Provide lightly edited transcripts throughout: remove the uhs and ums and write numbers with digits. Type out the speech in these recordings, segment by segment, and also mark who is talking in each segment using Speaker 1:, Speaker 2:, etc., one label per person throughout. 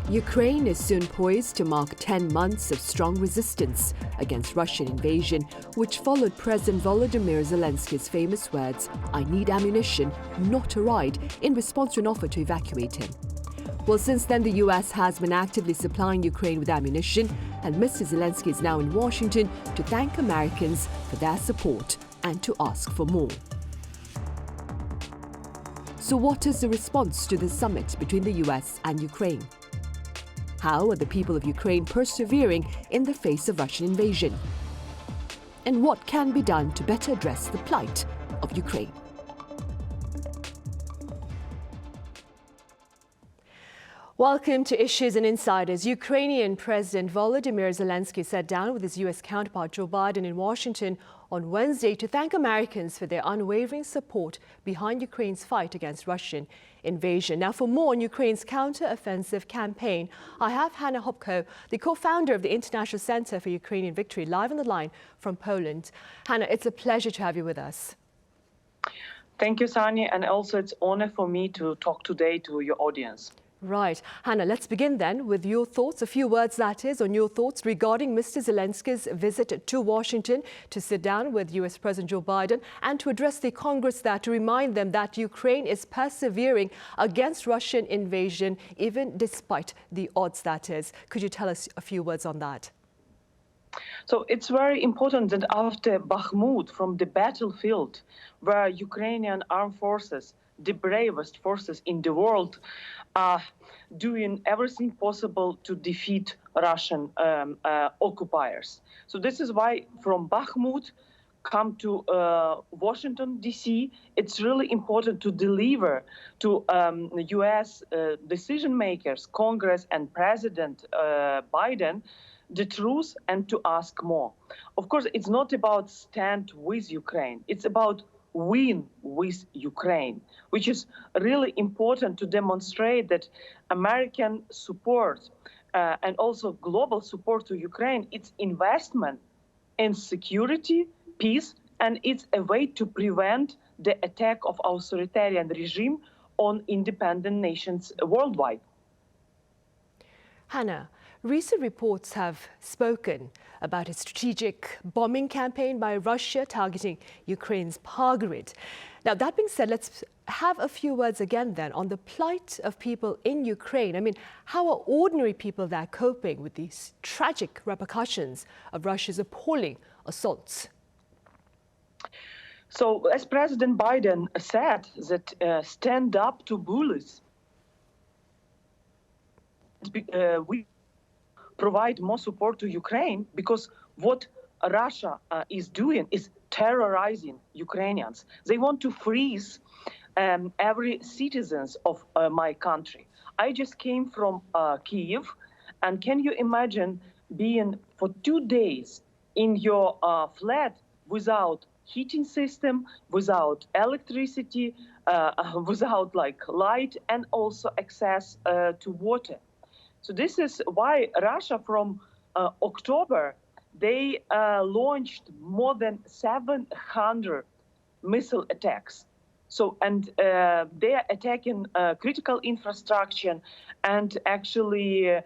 Speaker 1: Ukraine is soon poised to mark 10 months of strong resistance against Russian invasion, which followed President Volodymyr Zelensky's famous words, "I need ammunition, not a ride," in response to an offer to evacuate him. Well, since then, the US has been actively supplying Ukraine with ammunition, and Mr. Zelenskyy is now in Washington to thank Americans for their support and to ask for more. So what is the response to the summit between the US and Ukraine? How are the people of Ukraine persevering in the face of Russian invasion? And what can be done to better address the plight of Ukraine? Welcome to Issues and Insiders. Ukrainian President Volodymyr Zelenskyy sat down with his US counterpart Joe Biden in Washington on Wednesday to thank Americans for their unwavering support behind Ukraine's fight against Russian invasion. Now, for more on Ukraine's counter-offensive campaign, I have Hanna Hopko, the co-founder of the International Center for Ukrainian Victory, live on the line from Poland. Hanna, it's a pleasure to have you with us.
Speaker 2: Thank you, Sani, and also it's an honor for me to talk today to your audience.
Speaker 1: Right. Hanna, let's begin then with your thoughts, a few words that is, on your thoughts regarding Mr. Zelensky's visit to Washington to sit down with US President Joe Biden and to address the Congress that to remind them that Ukraine is persevering against Russian invasion, even despite the odds, that is. Could you tell us a few words on that?
Speaker 2: So it's very important that after Bakhmut, from the battlefield, where Ukrainian armed forces, the bravest forces in the world, are doing everything possible to defeat Russian occupiers. So this is why from Bakhmut come to Washington, D.C., it's really important to deliver to U.S. Decision makers, Congress and President Biden, the truth and to ask more. Of course, it's not about stand with Ukraine. It's about win with Ukraine, which is really important to demonstrate that American support and also global support to Ukraine, it's investment in security, peace, and it's a way to prevent the attack of authoritarian regime on independent nations worldwide.
Speaker 1: Hanna, recent reports have spoken about a strategic bombing campaign by Russia targeting Ukraine's power grid. Now, that being said, let's have a few words again then on the plight of people in Ukraine. I mean, how are ordinary people there coping with these tragic repercussions of Russia's appalling assaults?
Speaker 2: So, as President Biden said, that stand up to bullies. We provide more support to Ukraine because what Russia is doing is terrorizing Ukrainians. They want to freeze every citizens of my country. I just came from Kyiv, and can you imagine being for 2 days in your flat without heating system, without electricity, without light, and also access to water? So this is why Russia from October, they launched more than 700 missile attacks. So, and they are attacking critical infrastructure, and actually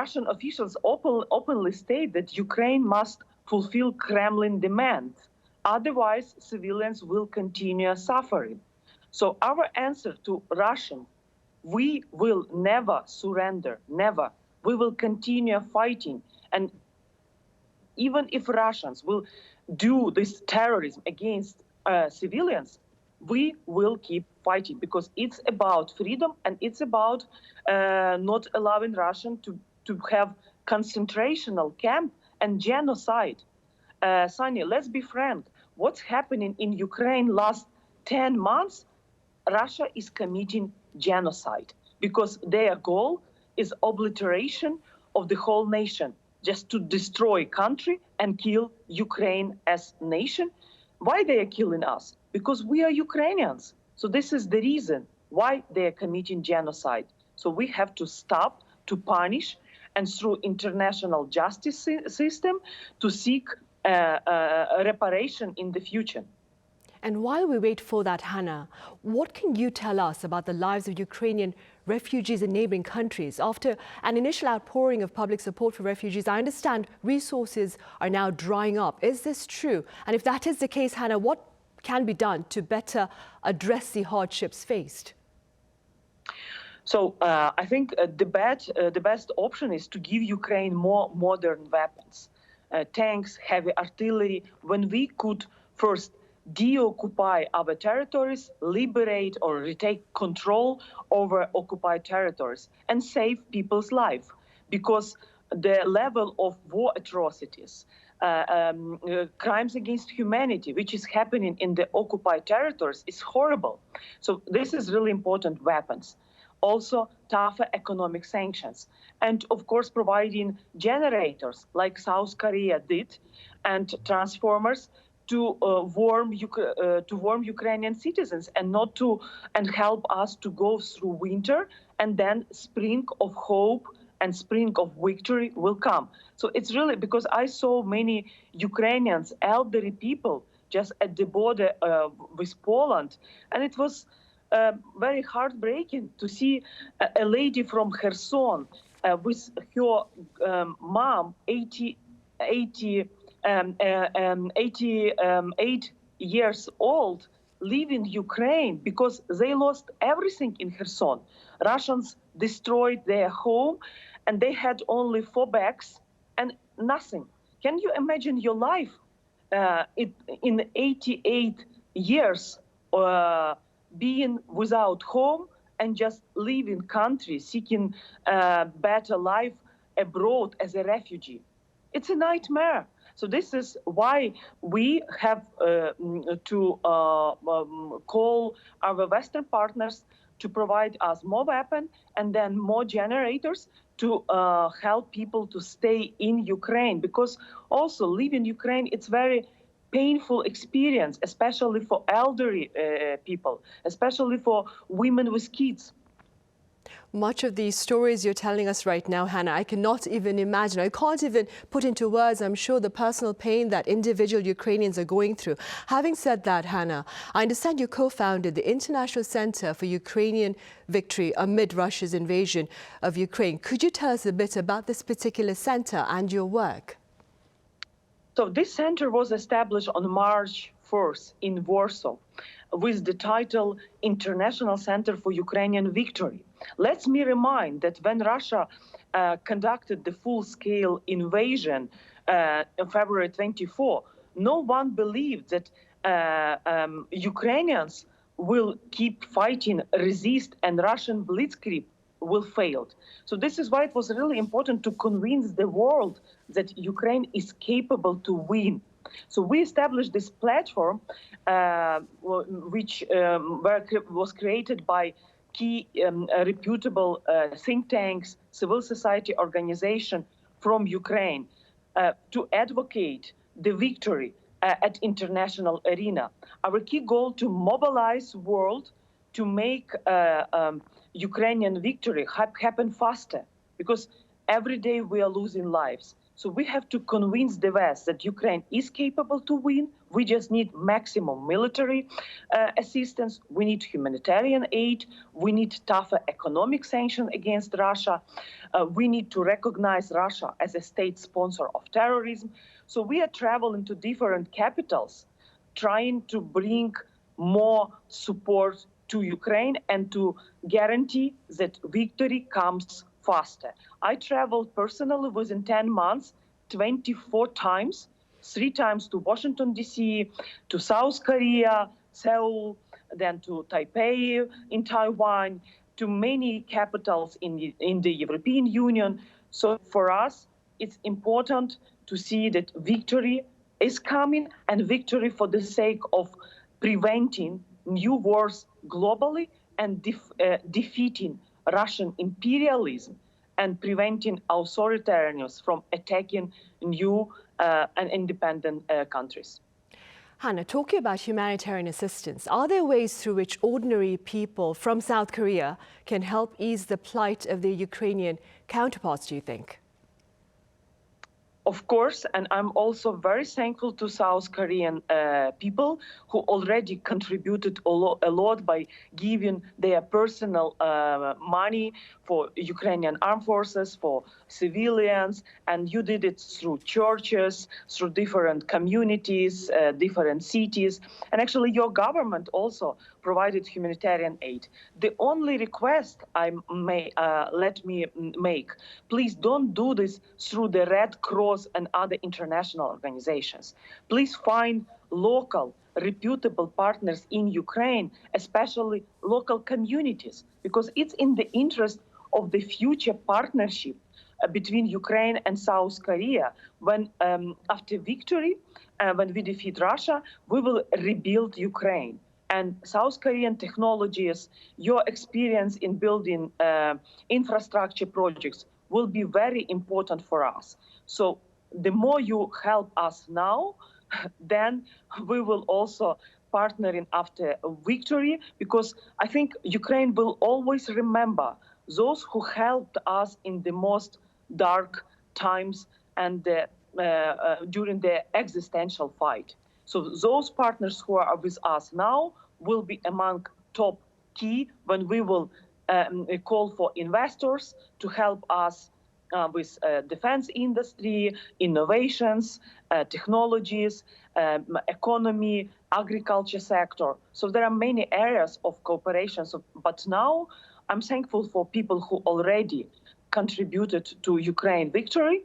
Speaker 2: Russian officials openly state that Ukraine must fulfill Kremlin demands. Otherwise, civilians will continue suffering. So our answer to Russians, we will never surrender, never. We will continue fighting. And even if Russians will do this terrorism against civilians, we will keep fighting because it's about freedom and it's about not allowing Russians to have concentrational camp and genocide. Sonny, let's be frank. What's happening in Ukraine last 10 months, Russia is committing genocide because their goal is obliteration of the whole nation, just to destroy country and kill Ukraine as nation. Why they are killing us? Because we are Ukrainians. So this is the reason why they are committing genocide. So we have to stop, to punish, and through international justice system to seek reparation in the future.
Speaker 1: And while we wait for that, Hanna, what can you tell us about the lives of Ukrainian refugees in neighboring countries. After an initial outpouring of public support for refugees, I understand resources are now drying up. Is this true? And if that is the case, Hanna, what can be done to better address the hardships faced?
Speaker 2: So I think the best option is to give Ukraine more modern weapons, tanks, heavy artillery, when we could first deoccupy our territories, liberate or retake control over occupied territories, and save people's life. Because the level of war atrocities, crimes against humanity, which is happening in the occupied territories, is horrible. So this is really important weapons. Also, tougher economic sanctions. And of course, providing generators like South Korea did and transformers to warm Ukrainian citizens and help us to go through winter, and then spring of hope and spring of victory will come. So it's really because I saw many Ukrainians, elderly people, just at the border with Poland, and it was very heartbreaking to see a lady from Kherson with her mom, 88 years old, leaving Ukraine because they lost everything in Kherson. Russians destroyed their home, and they had only 4 bags and nothing. Can you imagine your life in 88 years being without home and just leaving country, seeking a better life abroad as a refugee? It's a nightmare. So this is why we have to call our Western partners to provide us more weapons and then more generators to help people to stay in Ukraine. Because also leaving Ukraine, it's very painful experience, especially for elderly people, especially for women with kids.
Speaker 1: Much of these stories you're telling us right now, Hanna, I cannot even imagine. I can't even put into words, I'm sure, the personal pain that individual Ukrainians are going through. Having said that, Hanna, I understand you co-founded the International Center for Ukrainian Victory amid Russia's invasion of Ukraine. Could you tell us a bit about this particular center and your work?
Speaker 2: So this center was established on March 1st in Warsaw with the title International Center for Ukrainian Victory. Let me remind that when Russia conducted the full-scale invasion on February 24, no one believed that Ukrainians will keep fighting, resist, and Russian blitzkrieg will fail. So this is why it was really important to convince the world that Ukraine is capable to win. So we established this platform, which was created by key reputable think tanks, civil society organizations from Ukraine to advocate the victory at international arena. Our key goal to mobilize world to make Ukrainian victory happen faster, because every day we are losing lives. So we have to convince the West that Ukraine is capable to win. We just need maximum military assistance. We need humanitarian aid. We need tougher economic sanctions against Russia. We need to recognize Russia as a state sponsor of terrorism. So we are traveling to different capitals, trying to bring more support to Ukraine and to guarantee that victory comes faster. I traveled personally within 10 months, 24 times, 3 times to Washington, D.C., to South Korea, Seoul, then to Taipei in Taiwan, to many capitals in the European Union. So for us, it's important to see that victory is coming, and victory for the sake of preventing new wars globally and defeating Russian imperialism and preventing authoritarianism from attacking new and independent countries.
Speaker 1: Hanna, talking about humanitarian assistance, are there ways through which ordinary people from South Korea can help ease the plight of their Ukrainian counterparts, do you think?
Speaker 2: Of course, and I'm also very thankful to South Korean people who already contributed a lot by giving their personal money for Ukrainian armed forces, for civilians, and you did it through churches, through different communities, different cities, and actually your government also provided humanitarian aid. The only request let me make, please don't do this through the Red Cross and other international organizations. Please find local, reputable partners in Ukraine, especially local communities, because it's in the interest of the future partnership between Ukraine and South Korea. When after victory, when we defeat Russia, we will rebuild Ukraine. And South Korean technologies, your experience in building infrastructure projects will be very important for us. So the more you help us now, then we will also partner in after victory, because I think Ukraine will always remember those who helped us in the most dark times and during the existential fight. So those partners who are with us now will be among top key when we will call for investors to help us with defense industry, innovations, technologies, economy, agriculture sector. So there are many areas of cooperation. But now I'm thankful for people who already contributed to Ukraine victory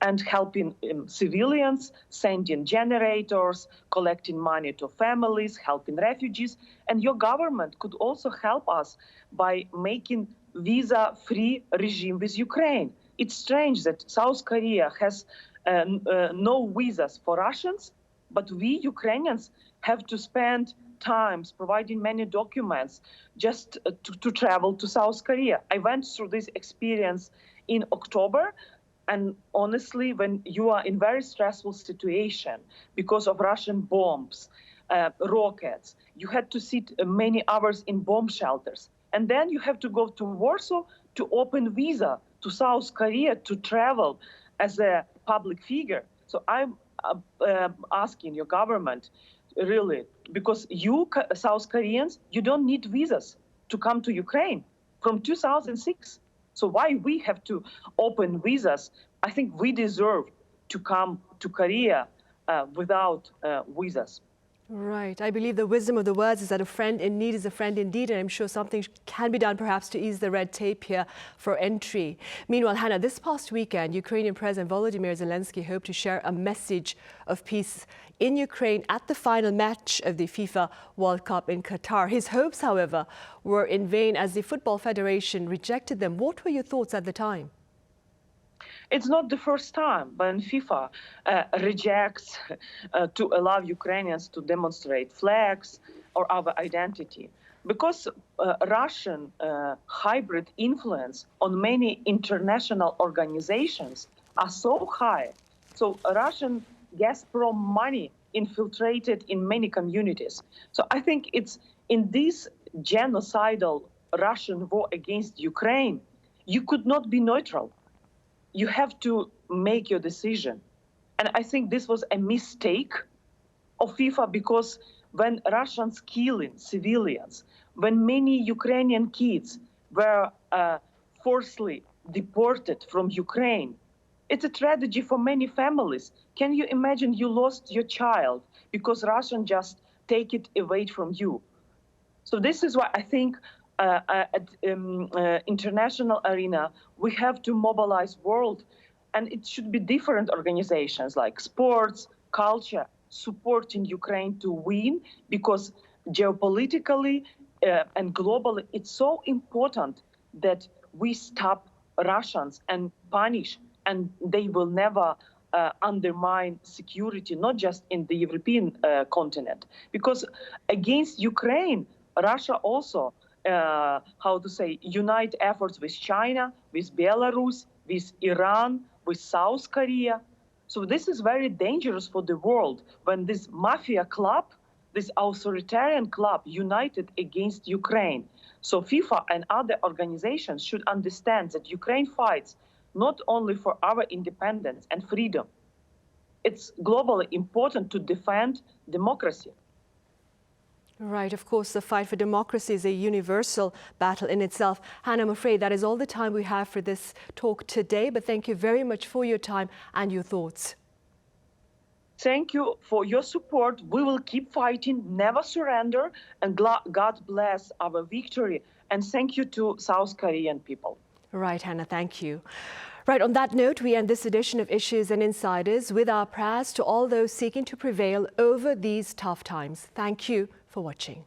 Speaker 2: and helping civilians, sending generators, collecting money to families, helping refugees. And your government could also help us by making visa-free regime with Ukraine. It's strange that South Korea has no visas for Russians, but we Ukrainians have to spend times providing many documents just to travel to South Korea. I went through this experience in October, and honestly, when you are in very stressful situation because of Russian bombs, rockets, you had to sit many hours in bomb shelters, and then you have to go to Warsaw to open visa to South Korea to travel as a public figure. So I'm asking your government, really, because you, South Koreans, you don't need visas to come to Ukraine from 2006. So why we have to open visas? I think we deserve to come to Korea without visas.
Speaker 1: Right. I believe the wisdom of the words is that a friend in need is a friend indeed, and I'm sure something can be done perhaps to ease the red tape here for entry. Meanwhile, Hanna, this past weekend, Ukrainian President Volodymyr Zelenskyy hoped to share a message of peace in Ukraine at the final match of the FIFA World Cup in Qatar. His hopes, however, were in vain as the Football Federation rejected them. What were your thoughts at the time?
Speaker 2: It's not the first time when FIFA rejects to allow Ukrainians to demonstrate flags or our identity, because Russian hybrid influence on many international organizations are so high. So Russian Gazprom money infiltrated in many communities. So I think it's in this genocidal Russian war against Ukraine, you could not be neutral. You have to make your decision. And I think this was a mistake of FIFA, because when Russians killing civilians, when many Ukrainian kids were forcibly deported from Ukraine, it's a tragedy for many families. Can you imagine you lost your child because Russians just take it away from you? So this is why I think at international arena, we have to mobilize world, and it should be different organizations like sports, culture, supporting Ukraine to win, because geopolitically and globally, it's so important that we stop Russians and punish, and they will never undermine security, not just in the European continent. Because against Ukraine, Russia also unite efforts with China, with Belarus, with Iran, with South Korea. So this is very dangerous for the world when this mafia club, this authoritarian club, united against Ukraine. So FIFA and other organizations should understand that Ukraine fights not only for our independence and freedom, it's globally important to defend democracy.
Speaker 1: Right, of course, the fight for democracy is a universal battle in itself. Hanna, I'm afraid that is all the time we have for this talk today, but thank you very much for your time and your thoughts.
Speaker 2: Thank you for your support. We will keep fighting, never surrender, and God bless our victory. And thank you to South Korean people.
Speaker 1: Right, Hanna, thank you. Right, on that note, we end this edition of Issues and Insiders with our prayers to all those seeking to prevail over these tough times. Thank you for watching.